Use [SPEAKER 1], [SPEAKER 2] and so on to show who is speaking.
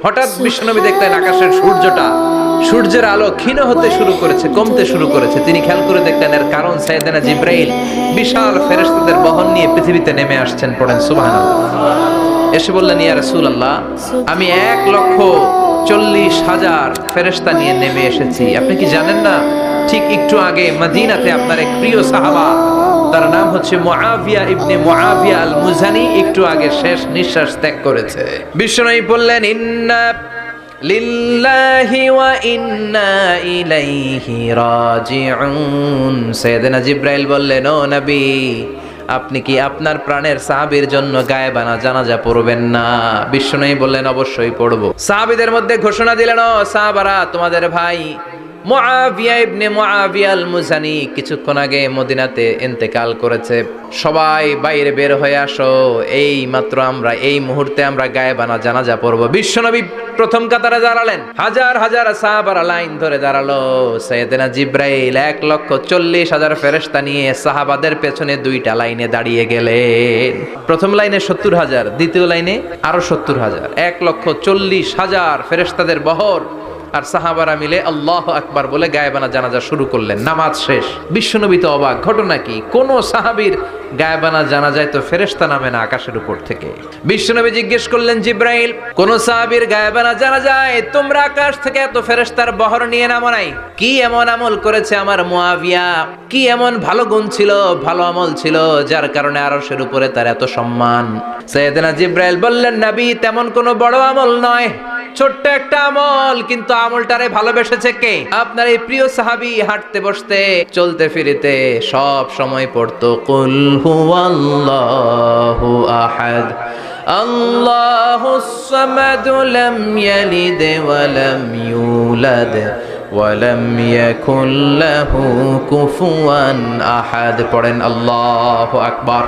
[SPEAKER 1] হঠাৎ বিশ্বনবী দেখলেন আকাশের সূর্যের আলো ক্ষীণ হতে শুরু করেছে, কমতে শুরু করেছে। তিনি খেয়াল করে দেখলেন এর কারণ সাইয়েদনা জিবরাইল বিশাল ফেরেশতাদের বহন নিয়ে পৃথিবীতে নেমে আসছেন। পড়েন সুবহানাল্লাহ। এসে বললেন, ইয়া রাসূলুল্লাহ, আমি 1,40,000 ফেরেশতা নিয়ে নেমে এসেছি। আপনি কি জানেন না, ঠিক একটু আগে মদিনাতে আপনার এক প্রিয় সাহাবা, তার নাম হচ্ছে মুআবিয়া ইবনে মুআবিয়া আল মুজানি, একটু আগে শেষ নিঃশ্বাস ত্যাগ করেছে। বিশ্বনবী বললেন, ইন্না লিল্লাহি ওয়া ইন্না ইলাইহি রাজিউন। সাইয়েদনা জিবরাইল বললেন, ও নবী, আপনি কি আপনার প্রাণের সাহাবীর জন্য গায়েবানা জানাজা পড়বেন না? বিশ্বনবী বললেন, অবশ্যই পড়ব। সাহাবীদের মধ্যে ঘোষণা দিলেন, ও সাহাবারা, তোমাদের ভাই মুআবিয়া ইবনে মুআবিয়া আল মুজানি কিছুক্ষণ আগে মদিনাতে ইন্তেকাল করেছে। সবাই বাইরে বের হয়ে আসো, এই মাত্র আমরা এই মুহূর্তে আমরা গায়েবানা জানাজা পড়ব। বিশ্বনবী প্রথম কাতারে দাঁড়ালেন, হাজার হাজার সাহাবারা লাইন ধরে দাঁড়ালো। সাইয়েদনা জিবরাইল 1,40,000 ফেরেশতা নিয়ে সাহাবাদের পেছনে দুইটা লাইনে দাঁড়িয়ে গেলেন। প্রথম লাইনে 70,000, দ্বিতীয় লাইনে আরো 70,000, 1,40,000 ফেরেশতাদের বহর। আর সাহাবারা মিলে আল্লাহু আকবার বলে গায়েবানা জানাজা শুরু করলেন। নামাজ শেষ। বিশ্বনবী তো অবাক, ঘটনা কি? কোন সাহাবীর গায়েবানা জানাজায় তো ফেরেশতা নামে না আকাশের উপর থেকে। বিশ্বনবী জিজ্ঞেস করলেন, জিবরাইল, কোন সাহাবীর গায়েবানা জানাজায় তোমরা আকাশ থেকে এত ফেরেশতার বহর নিয়ে নামো নাই? কি এমন আমল করেছে আমার মুআবিয়া? কি এমন ভালো গুণ ছিল, ভালো আমল ছিল, যার কারণে আরশের উপরে তার এত সম্মান? সাইয়েদনা জিবরাইল বললেন, নবী, তেমন কোনো বড় আমল নয়, ছোট্ট একটা আমল, কিন্তু আমলটারে ভালোবেসেছে কে? আপনার এই প্রিয় সাহাবী হাঁটতে বসতে চলতে ফিরিতে সব সময় পড়তো, কুল হুয়াল্লাহু আহাদ আল্লাহুস সামাদ লাম ইয়ালিদ ওয়া লাম ইউলাদ ওয়া লাম ইয়াকুল লাহু কুফুয়ান আহাদ। পড়েন আল্লাহু আকবার।